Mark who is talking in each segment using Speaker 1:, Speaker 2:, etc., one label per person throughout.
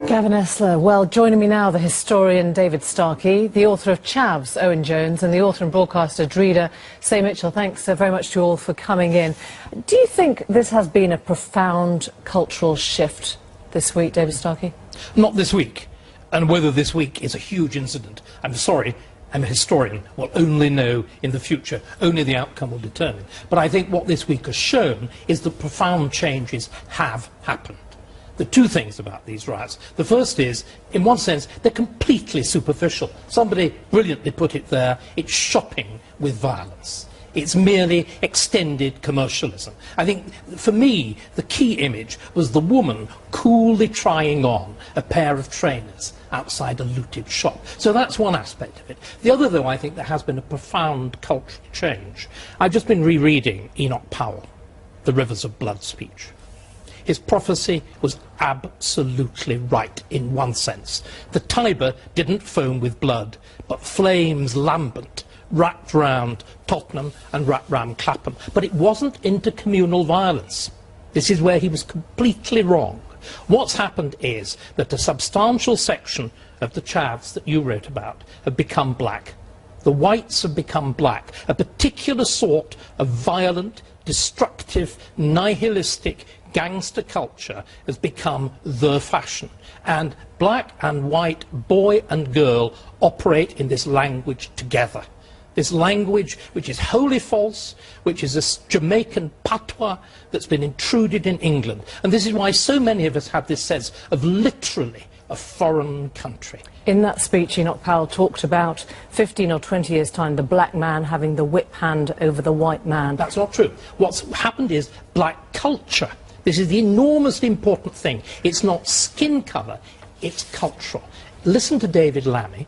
Speaker 1: Gavin Esler. Well, joining me now, the historian David Starkey, the author of Chavs, Owen Jones, and the author and broadcaster Drida Say Mitchell. Thanks very much to you all for coming in. Do you think this has been a profound cultural shift this week, David Starkey?
Speaker 2: Not this week. And whether this week is a huge incident, I'm sorry, I'm a historian, will only know in the future. Only the outcome will determine. But I think what this week has shown is that profound changes have happened. The two things about these riots. The first is, in one sense, they're completely superficial. Somebody brilliantly put it there, it's shopping with violence. It's merely extended commercialism. I think, for me, the key image was the woman coolly trying on a pair of trainers outside a looted shop. So that's one aspect of it. The other, though, I think there has been a profound cultural change. I've just been rereading Enoch Powell, The Rivers of Blood speech. His prophecy was absolutely right in one sense. The Tiber didn't foam with blood, but flames lambent wrapped round Tottenham and wrapped round Clapham. But it wasn't intercommunal violence. This is where he was completely wrong. What's happened is that a substantial section of the Chavs that you wrote about have become black. The whites have become black. A particular sort of violent, destructive, nihilistic gangster culture has become the fashion. And black and white, boy and girl, operate in this language together. This language which is wholly false, which is a Jamaican patois that's been intruded in England. And this is why so many of us have this sense of literally a foreign country.
Speaker 1: In that speech, Enoch Powell talked about 15 or 20 years' time, the black man having the whip hand over the white man.
Speaker 2: That's not true. What's happened is black culture. This is the enormously important thing. It's not skin colour, it's cultural. Listen to David Lammy,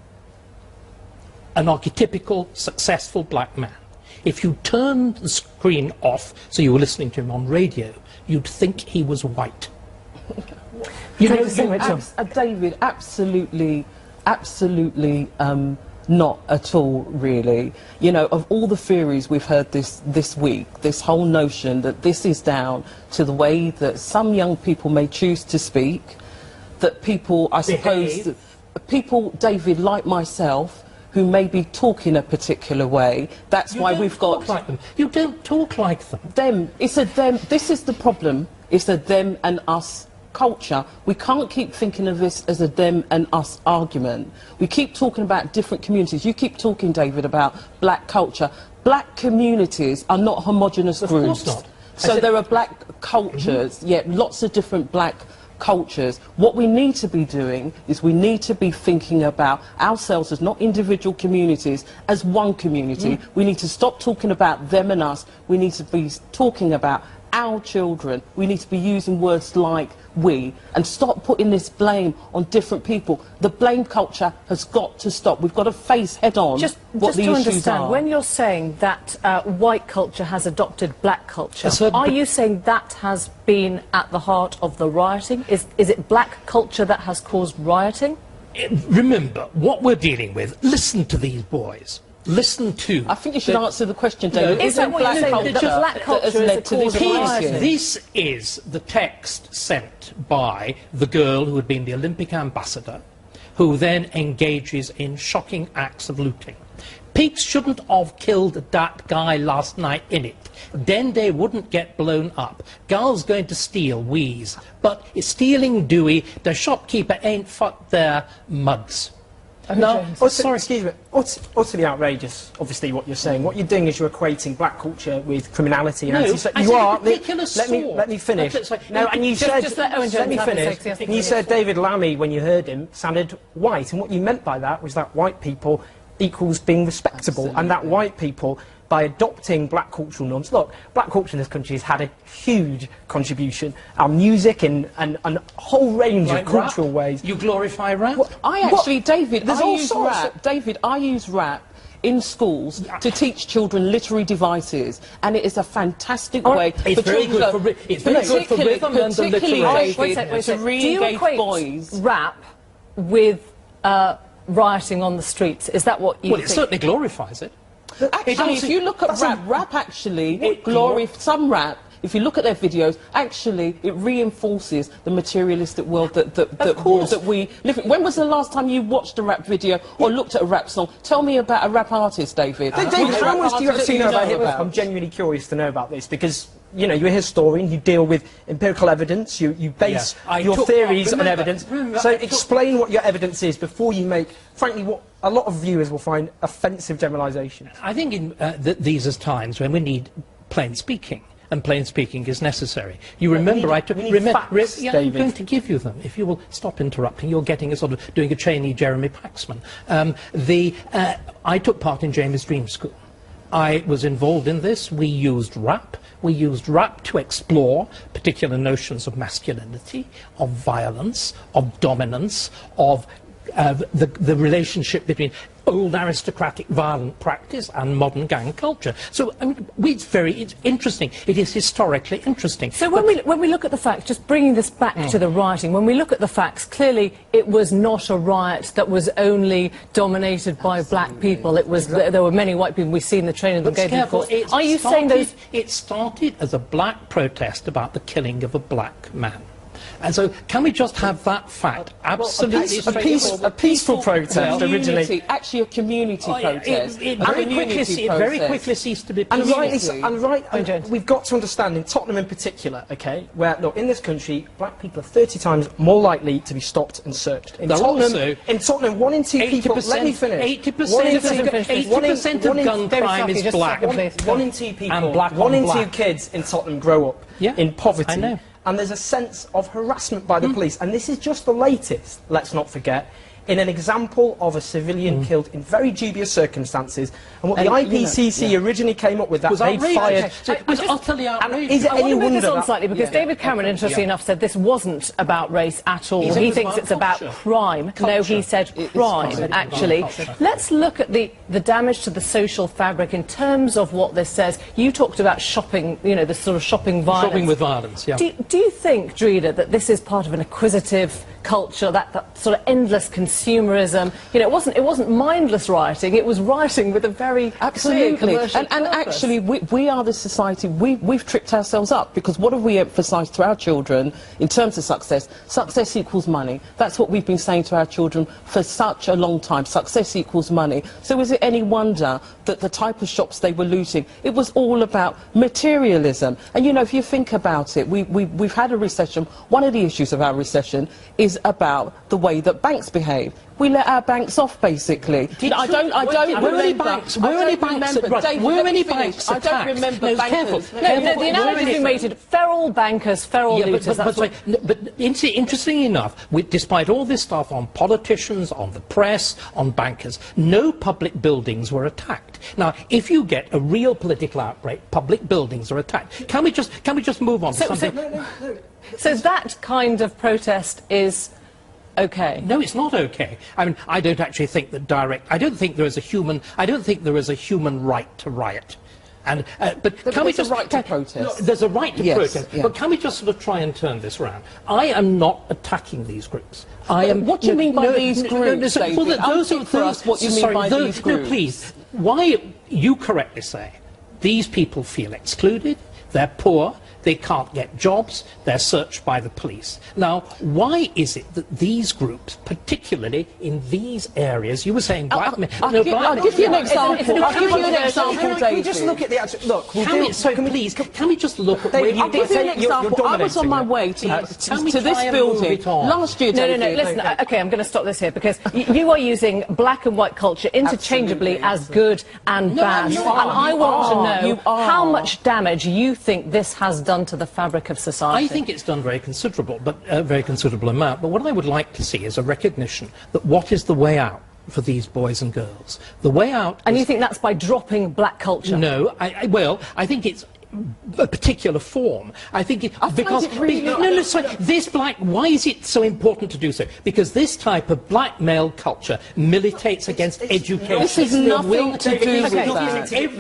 Speaker 2: an archetypical, successful black man. If you turned the screen off, so you were listening to him on radio, you'd think he was white.
Speaker 3: David, absolutely not at all, really. You know, of all the theories we've heard this week, this whole notion that this is down to the way that some young people may choose to speak, that people, I suppose, people, David, like myself, who may be talking a particular way, that's why we've got...
Speaker 2: Like them. You don't talk like them.
Speaker 3: Them. It's a them. This is the problem. It's a them and us culture. We can't keep thinking of this as a them and us argument. We keep talking about different communities. You keep talking, David, about black culture. Black communities are not homogenous groups.
Speaker 2: Of course not.
Speaker 3: So there are black cultures, yet lots of different black cultures. What we need to be doing is we need to be thinking about ourselves as not individual communities, as one community. We need to stop talking about them and us. We need to be talking about our children. We need to be using words like we, and stop putting this blame on different people. The blame culture has got to stop. We've got to face head on what the issues are. Just to understand,
Speaker 1: when you're saying that white culture has adopted black culture, are you saying that has been at the heart of the rioting? Is it black culture that has caused rioting?
Speaker 2: Remember, what we're dealing with, listen to these boys. Listen to...
Speaker 3: I think you should answer the question, David.
Speaker 1: Is that what you're saying, that black culture has led to this rioting?
Speaker 2: This is the text sent by the girl who had been the Olympic ambassador, who then engages in shocking acts of looting. Peeps shouldn't have killed that guy last night in it. Then they wouldn't get blown up. Girls going to steal, wheeze. But stealing Dewey, the shopkeeper ain't fucked their mugs.
Speaker 4: No, excuse me, utterly outrageous, obviously, what you're saying. What you're doing is you're equating black culture with criminality. And you are. Let me finish. No, and you said, let me finish. And you said David Lammy, when you heard him, sounded white. And what you meant by that was that white people equals being respectable. Absolutely. And that white people, by adopting black cultural norms... Look, black culture in this country has had a huge contribution. Our music and a whole range of cultural ways.
Speaker 2: You glorify rap?
Speaker 3: David, I use rap in schools to teach children literary devices, and it is a fantastic way for children...
Speaker 2: It's very good for rhythm and the literary.
Speaker 3: To re-engage boys.
Speaker 1: Rap with rioting on the streets? Is that what you think?
Speaker 2: Well, it certainly glorifies it.
Speaker 3: Actually, if you look at rap actually, some rap if you look at their videos, actually it reinforces the materialistic world that we live in. When was the last time you watched a rap video or looked at a rap song? Tell me about a rap artist, David.
Speaker 4: David, how much do you actually know about hip-hop? I'm genuinely curious to know about this, because you know, you're a historian, you deal with empirical evidence, you base your theories on evidence. So explain what your evidence is before you make, frankly, what a lot of viewers will find offensive generalisations.
Speaker 2: I think in these are times when we need plain speaking, and plain speaking is necessary. You remember, I'm going to give you them. If you will stop interrupting, you're getting a sort of doing a Cheney Jeremy Paxman. I took part in Jamie's Dream School. I was involved in this. We used rap. We used rap to explore particular notions of masculinity, of violence, of dominance, of the relationship between old aristocratic violent practice and modern gang culture. So I mean, it's interesting. It is historically interesting.
Speaker 1: So when we look at the facts, just bringing this back to the rioting, when we look at the facts, clearly it was not a riot that was only dominated by black people. It was there were many white people. We've seen the training that gave them. Are you saying those?
Speaker 2: It started as a black protest about the killing of a black man. And so, can we just have that fact absolutely
Speaker 4: a peaceful protest originally?
Speaker 3: Actually, a community protest.
Speaker 2: It very quickly ceased to be peaceful.
Speaker 4: And we've got to understand, in Tottenham in particular, okay, where, look, in this country, black people are 30 times more likely to be stopped and searched. In Tottenham, 1 in 2 people... Let me finish.
Speaker 2: 80% of gun crime is black.
Speaker 4: 1 in 2 people, 1 in 2 kids in Tottenham grow up in poverty.
Speaker 2: I know.
Speaker 4: And there's a sense of harassment by the police. And this is just the latest, let's not forget, in an example of a civilian killed in very dubious circumstances. And what the IPCC originally came up with, that they'd fired...
Speaker 2: It was utterly outrageous.
Speaker 1: Is it any wonder this on slightly, because David Cameron, interestingly enough, said this wasn't about race at all. He thinks it's about crime. No, he said crime, actually. Let's look at the damage to the social fabric in terms of what this says. You talked about shopping, you know, the sort of shopping violence.
Speaker 2: Shopping with violence, yeah.
Speaker 1: Do you think, Drida, that this is part of an acquisitive culture, that sort of endless consumerism? You know, it wasn't mindless rioting, it was rioting with a very clear commercial
Speaker 3: and actually we are the society, we've tricked ourselves up, because what have we emphasised to our children in terms of success? Success equals money. That's what we've been saying to our children for such a long time. Success equals money. So is it any wonder that the type of shops they were looting, it was all about materialism? And you know, if you think about it, we've had a recession. One of the issues of our recession is about the way that banks behave. We let our banks off, basically.
Speaker 2: I don't remember bankers.
Speaker 1: The analogy you made, feral bankers, feral looters.
Speaker 2: But interestingly enough, despite all this stuff on politicians, on the press, on bankers, no public buildings were attacked. Now, if you get a real political outbreak, public buildings are attacked. Can we just move on to something?
Speaker 4: No.
Speaker 1: So that kind of protest is okay?
Speaker 2: No, it's not okay. I mean, I don't actually think that I don't think there is a human right to riot. And but can we just
Speaker 3: right to protest?
Speaker 2: No, there's a right to protest. Yeah. But can we just sort of try and turn this around? I am not attacking these groups.
Speaker 3: What do you mean by these groups, David? What you mean by these groups?
Speaker 2: No, please. Why, you correctly say, these people feel excluded, they're poor, they can't get jobs, they're searched by the police. Now, why is it that these groups, particularly in these areas, you were saying black men...
Speaker 3: I'll give you an example. I'll give you an example, David.
Speaker 4: Can we just look at the actual... Look,
Speaker 2: can we just look at...
Speaker 3: I'll give you an example. I was on my way to this building last year, David.
Speaker 1: No, listen, OK, I'm going to stop this here, because you are using black and white culture interchangeably as good and bad. And I want to know how much damage you think this has done to the fabric of society.
Speaker 2: I think it's done very considerable amount. But what I would like to see is a recognition that what is the way out for these boys and girls? The way out.
Speaker 1: And you think that's by dropping black culture?
Speaker 2: No, I think it's a particular form. I think why is it so important to do so? Because this type of black male culture militates against education.
Speaker 3: This is nothing to do with that.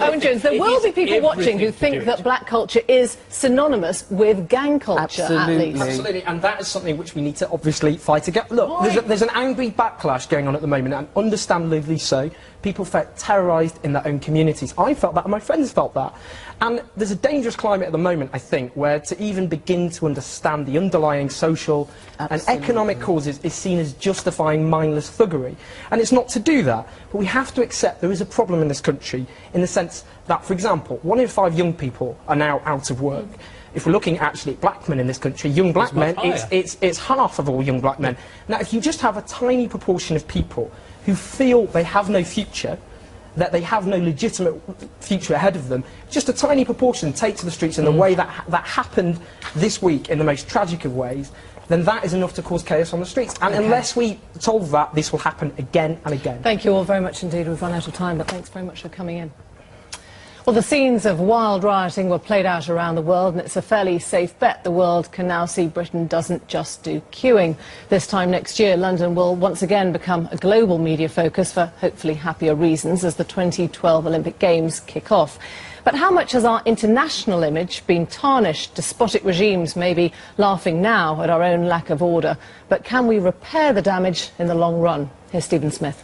Speaker 1: Owen Jones, there will be people watching who think that black culture is synonymous with gang culture, at least.
Speaker 4: Absolutely, and that is something which we need to obviously fight against. Look, there's an angry backlash going on at the moment, and understandably so, People felt terrorised in their own communities. I felt that and my friends felt that. And there's a dangerous climate at the moment, I think, where to even begin to understand the underlying social and economic causes is seen as justifying mindless thuggery. And it's not to do that, but we have to accept there is a problem in this country in the sense that, for example, 1 in 5 young people are now out of work. If we're looking actually at black men in this country, young black men, it's half of all young black men. Now, if you just have a tiny proportion of people who feel they have no future, that they have no legitimate future ahead of them, just a tiny proportion take to the streets in the way that happened this week in the most tragic of ways, then that is enough to cause chaos on the streets. And unless we solve that, this will happen again and again.
Speaker 1: Thank you all very much indeed. We've run out of time, but thanks very much for coming in. Well, the scenes of wild rioting were played out around the world, and it's a fairly safe bet the world can now see Britain doesn't just do queuing. This time next year, London will once again become a global media focus for hopefully happier reasons as the 2012 Olympic Games kick off. But how much has our international image been tarnished? Despotic regimes may be laughing now at our own lack of order, but can we repair the damage in the long run? Here's Stephen Smith.